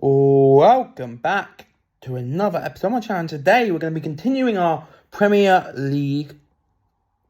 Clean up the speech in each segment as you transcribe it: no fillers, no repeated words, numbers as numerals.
Welcome back to another episode of my channel. Today we're going to be continuing our Premier League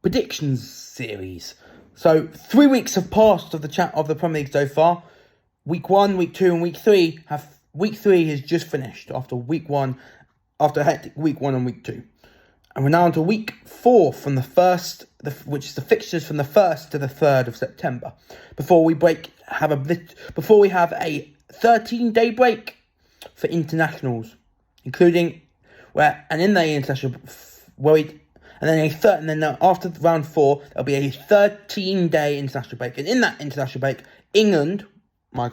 predictions series. So 3 weeks have passed of the Premier League so far. Week 1, Week 2 and Week 3 Week 3 has just finished after a hectic Week 1 and Week 2. And we're now on to Week 4 from which is the fixtures from the 1st to the 3rd of September. Before we have a 13-day break for internationals, including after round 4 there'll be a 13-day international break, and in that international break, England, my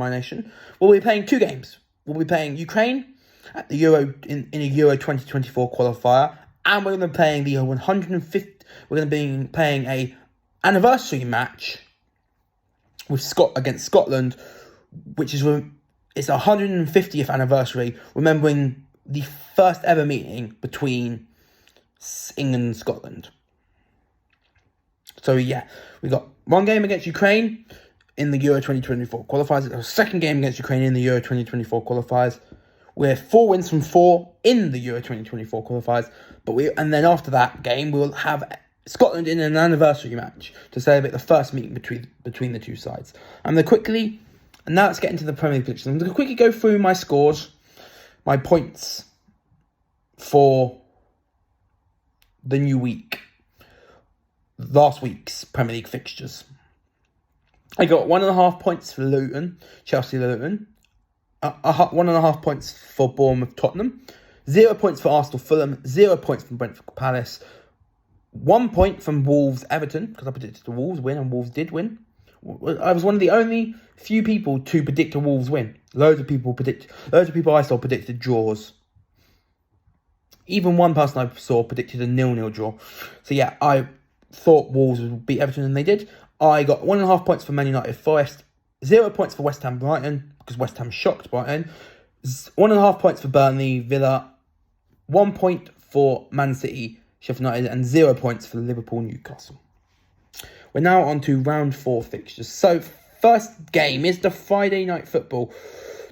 nation, will be playing 2 games. We'll be playing Ukraine at the Euro in a Euro 2024 qualifier, and we're going to be playing the 150. We're going to be playing a anniversary match against Scotland, which is it's 150th anniversary, remembering the first ever meeting between England and Scotland. So yeah, we got 1 game against Ukraine in the Euro 2024 qualifiers. It's our 2nd game against Ukraine in the Euro 2024 qualifiers. We're 4 wins from 4 in the Euro 2024 qualifiers, and then after that game we'll have Scotland in an anniversary match to celebrate the first meeting between the two sides. And now let's get into the Premier League predictions. I'm going to quickly go through my scores, my points for the new week, last week's Premier League fixtures. I got 1.5 points for Chelsea-Luton, 1.5 points for Bournemouth-Tottenham, 0 points for Arsenal-Fulham, 0 points from Brentford-Palace, 1 point from Wolves-Everton, because I predicted the Wolves win, and Wolves did win. I was one of the only few people to predict a Wolves win. Loads of people I saw predicted draws. Even one person I saw predicted a 0-0 draw. So yeah, I thought Wolves would beat Everton, and they did. I got 1.5 points for Man United Forest, 0 points for West Ham Brighton, because West Ham shocked Brighton, 1.5 points for Burnley Villa, 1 point for Man City Sheffield United, and 0 points for Liverpool Newcastle. We're now on to round 4 fixtures. So, first game is the Friday night football.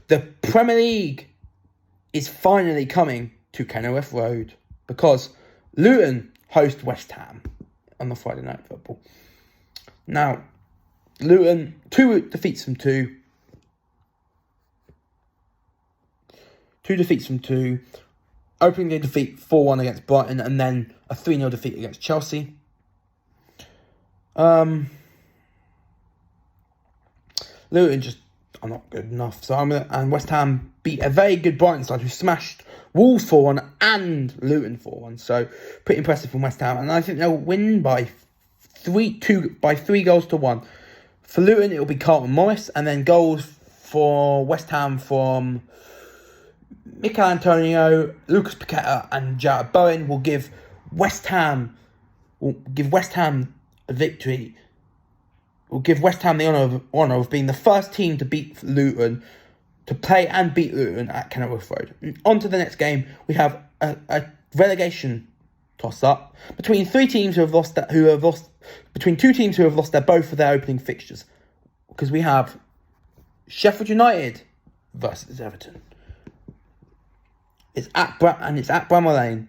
The Premier League is finally coming to Kenilworth Road, because Luton host West Ham on the Friday night football. Now, Luton, 2 defeats from 2. 2 defeats from 2. Opening day defeat 4-1 against Brighton, and then a 3-0 defeat against Chelsea. Luton just are not good enough. And West Ham beat a very good Brighton side who smashed Wolves 4-1 and Luton 4-1. So pretty impressive from West Ham, and I think they'll win by 3 goals to 1. For Luton, it will be Carlton Morris, and then goals for West Ham from Mikel Antonio, Lucas Paqueta, and Jarrett Bowen will give West Ham a victory. Will give West Ham the honour of being the first team to beat Luton, to play and beat Luton at Kenilworth Road. And on to the next game, we have a relegation toss-up between 2 teams who have lost both of their opening fixtures, because we have Sheffield United versus Everton. It's at Bramall Lane.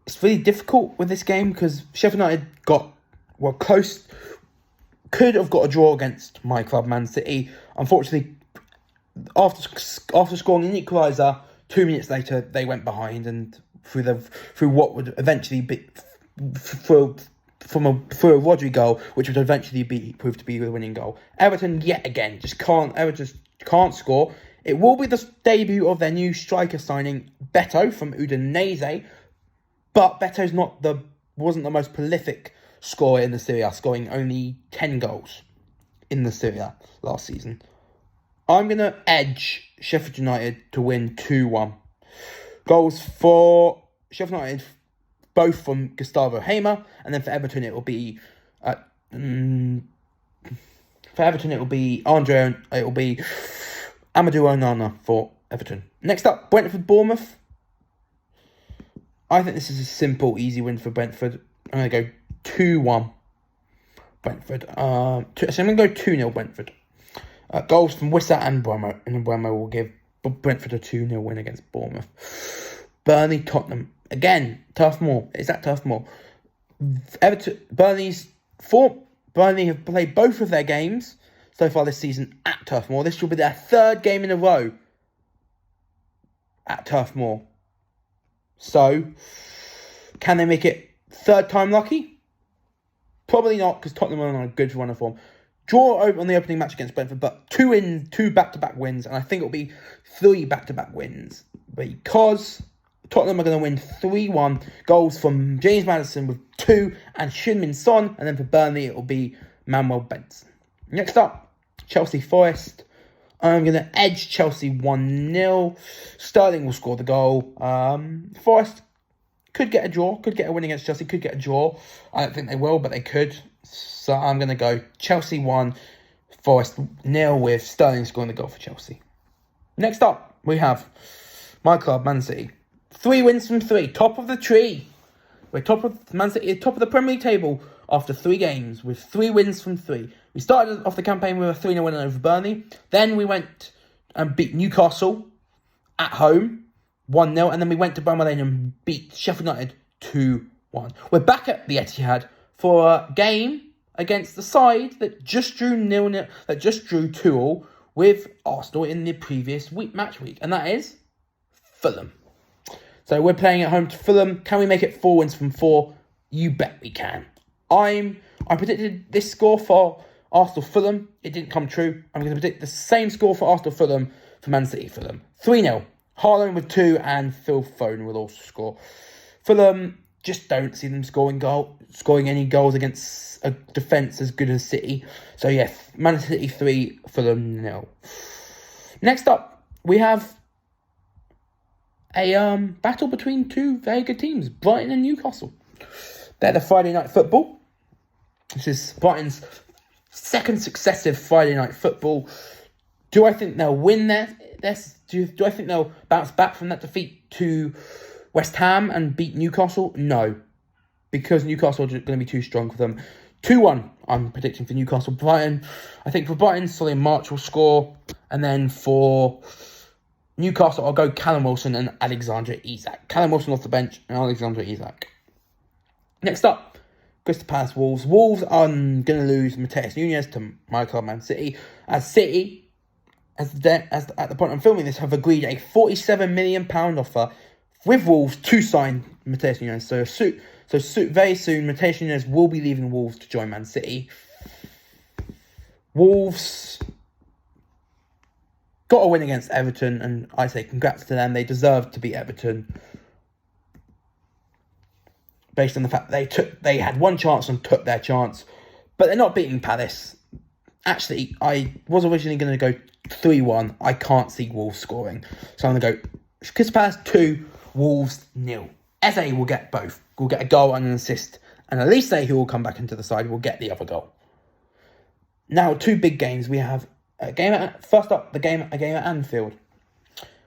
It's really difficult with this game because Sheffield United could have got a draw against my club, Man City. Unfortunately, after scoring an equaliser, 2 minutes later they went behind, and through what would eventually be through a Rodri goal, which would eventually prove to be the winning goal. Everton yet again just can't score. It will be the debut of their new striker signing, Beto from Udinese, but Beto's wasn't the most prolific scorer in the Serie A, scoring only 10 goals in the Serie A last season. I'm going to edge Sheffield United to win 2-1. Goals for Sheffield United, both from Gustavo Hamer, and then for Everton it will be Amadou Onana for Everton. Next up, Brentford-Bournemouth. I think this is a simple, easy win for Brentford. I'm going to go 2-1 Brentford. So I'm going to go 2-0 Brentford. Goals from Wissa and Bremo. And Bremo will give Brentford a 2-0 win against Bournemouth. Burnley, Tottenham. Again, Turf Moor. Is that Turf Moor? Burnley have played both of their games so far this season at Turf Moor. This will be their third game in a row at Turf Moor. So, can they make it third time lucky? Probably not, because Tottenham are on a good run of form. Draw on the opening match against Brentford, but two back-to-back wins, and I think it'll be 3 back-to-back wins, because Tottenham are going to win 3-1. Goals from James Maddison with 2 and Shin-Min Son, and then for Burnley it will be Manuel Benson. Next up, Chelsea Forest. I'm going to edge Chelsea 1-0. Sterling will score the goal. Forest could get a draw, could get a win against Chelsea, could get a draw. I don't think they will, but they could. So I'm going to go Chelsea 1, Forest 0 with Sterling scoring the goal for Chelsea. Next up, we have my club, Man City. 3 wins from 3, top of the tree. Man City is top of the Premier League table after 3 games with 3 wins from 3. We started off the campaign with a 3-0 win over Burnley. Then we went and beat Newcastle at home 1-0. And then we went to Bramall Lane and beat Sheffield United 2-1. We're back at the Etihad for a game against the side that just drew 0-0, that just drew 2-2 with Arsenal in the previous match week. And that is Fulham. So we're playing at home to Fulham. Can we make it 4 wins from 4? You bet we can. I predicted this score for Arsenal-Fulham. It didn't come true. I'm going to predict the same score for Arsenal-Fulham for Man City-Fulham. 3-0. Haaland with 2 and Phil Foden will also score. Fulham, just don't see them scoring any goals against a defence as good as City. So yeah, Man City 3, Fulham 0. Next up, we have a battle between 2 very good teams, Brighton and Newcastle. They're the Friday night football. This is Brighton's second successive Friday night football. Do I think they'll win do I think they'll bounce back from that defeat to West Ham and beat Newcastle? No, because Newcastle are going to be too strong for them. 2-1, I'm predicting for Newcastle. Brighton, I think for Brighton, Solly March will score. And then for Newcastle, I'll go Callum Wilson and Alexander Isak. Callum Wilson off the bench and Alexander Isak. Next up, Crystal Palace Wolves. Wolves are going to lose Mateus Nunes to my club, Man City. As City, at the point I'm filming this, have agreed a £47 million offer with Wolves to sign Mateus Nunes. So very soon, Mateus Nunes will be leaving Wolves to join Man City. Wolves got a win against Everton, and I say congrats to them. They deserve to beat Everton based on the fact they had one chance and took their chance, but they're not beating Palace. Actually, I was originally going to go 3-1. I can't see Wolves scoring, so I'm going to go Crystal Palace 2, Wolves 0. Eze will get both. Will get a goal and an assist, and Elise, who will come back into the side, will get the other goal. Now, 2 big games. We have a game at Anfield.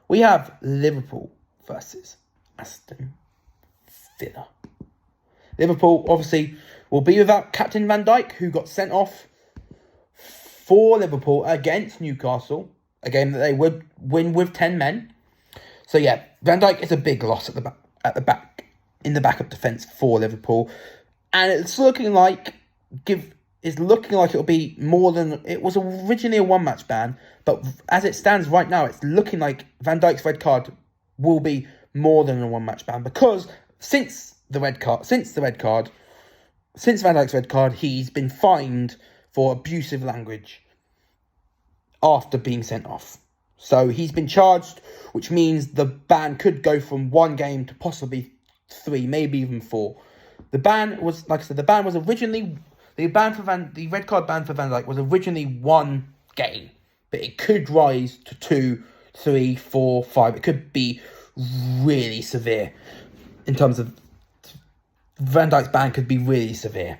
We have Liverpool versus Aston Villa. Liverpool, obviously, will be without Captain Van Dijk, who got sent off for Liverpool against Newcastle, a game that they would win with 10 men. So yeah, Van Dijk is a big loss in the backup defence for Liverpool, and it's looking like it'll be more than it was originally a 1-match ban, but as it stands right now, it's looking like Van Dijk's red card will be more than a 1-match ban, because since Van Dijk's red card, he's been fined for abusive language after being sent off. So he's been charged, which means the ban could go from 1 game to possibly 3, maybe even 4. The ban was, like I said, the red card ban for Van Dijk was originally 1 game, but it could rise to 2, 3, 4, 5. It could be really severe in terms of Van Dijk's ban could be really severe.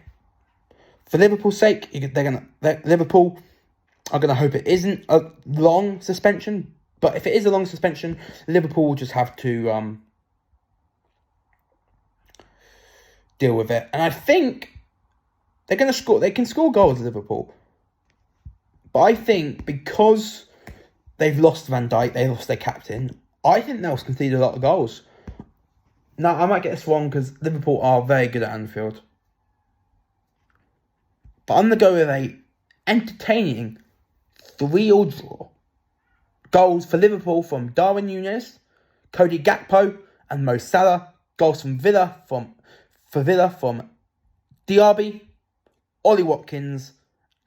For Liverpool's sake, Liverpool are going to hope it isn't a long suspension. But if it is a long suspension, Liverpool will just have to deal with it. And I think they're going to score. They can score goals, Liverpool. But I think because they've lost Van Dijk, they lost their captain, I think they'll concede a lot of goals. Now, I might get this wrong because Liverpool are very good at Anfield. But I'm going to go with a entertaining 3-3 draw. Goals for Liverpool from Darwin Núñez, Cody Gakpo and Mo Salah. Goals from Villa from Diaby, Ollie Watkins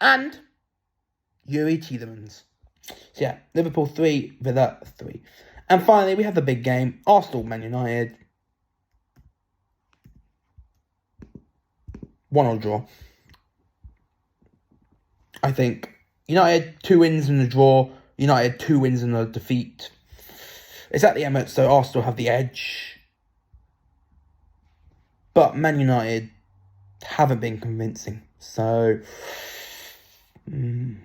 and Yuri Tielemans. So yeah, Liverpool 3, Villa 3. And finally, we have the big game, Arsenal Man United. 1-1 draw. I think United 2 wins and a draw. United 2 wins and a defeat. It's at the Emirates, so Arsenal have the edge. But Man United haven't been convincing. So, you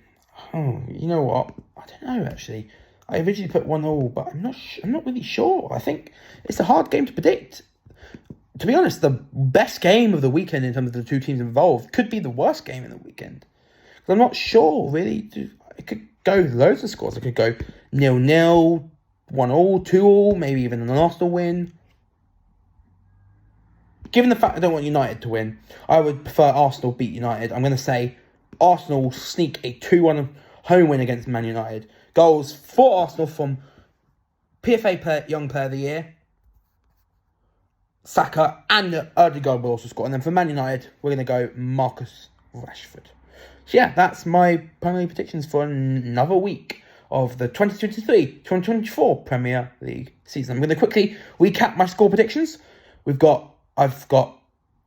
know what? I don't know, actually. I originally put 1-1, but I'm not really sure. I think it's a hard game to predict. To be honest, the best game of the weekend in terms of the two teams involved could be the worst game in the weekend. Because I'm not sure, really. It could go loads of scores. It could go 0-0, 1-1, 2-2, maybe even an Arsenal win. Given the fact I don't want United to win, I would prefer Arsenal beat United. I'm going to say Arsenal will sneak a 2-1 home win against Man United. Goals for Arsenal from PFA Young Player of the Year, Saka, and Ødegaard will also score. And then for Man United, we're going to go Marcus Rashford. So yeah, that's my Premier League predictions for another week of the 2023-2024 Premier League season. I'm going to quickly recap my score predictions. I've got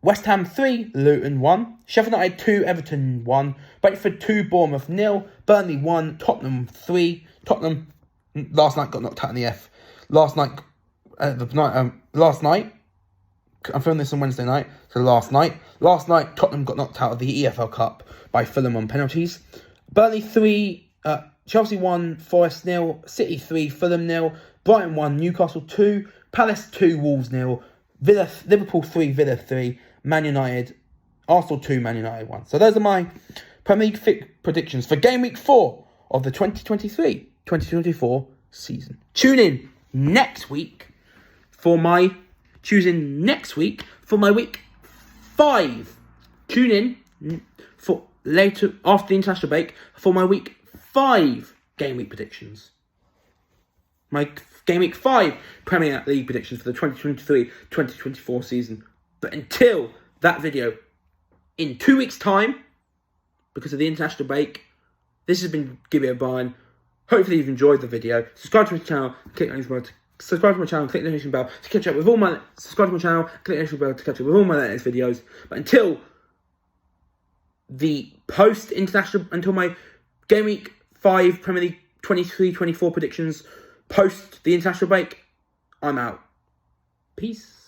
West Ham 3, Luton 1, Sheffield United 2, Everton 1, Brentford 2, Bournemouth 0, Burnley 1, Tottenham 3. Tottenham last night got knocked out in the F. Last night, I'm filming this on Wednesday night, so last night, Tottenham got knocked out of the EFL Cup by Fulham on penalties. Burnley 3, Chelsea 1, Forest 0, City 3, Fulham 0, Brighton 1, Newcastle 2, Palace 2, Wolves 0, Liverpool 3, Villa 3, Man United, Arsenal 2, Man United 1. So those are my Premier League predictions for Game Week 4 of the 2023-2024 season. Tune in next week for my week 5. Tune in for later after the international break for my week 5 Game Week predictions. My Game Week 5 Premier League predictions for the 2023-2024 season. But until that video, in 2 weeks' time, because of the international break, this has been Gibby O'Brien. Hopefully you've enjoyed the video. Subscribe to my channel, click the notification bell to catch up with all my... Subscribe to my channel, click the notification bell to catch up with all my latest videos. But until my Game Week 5 Premier League 23-24 predictions post the international break, I'm out. Peace.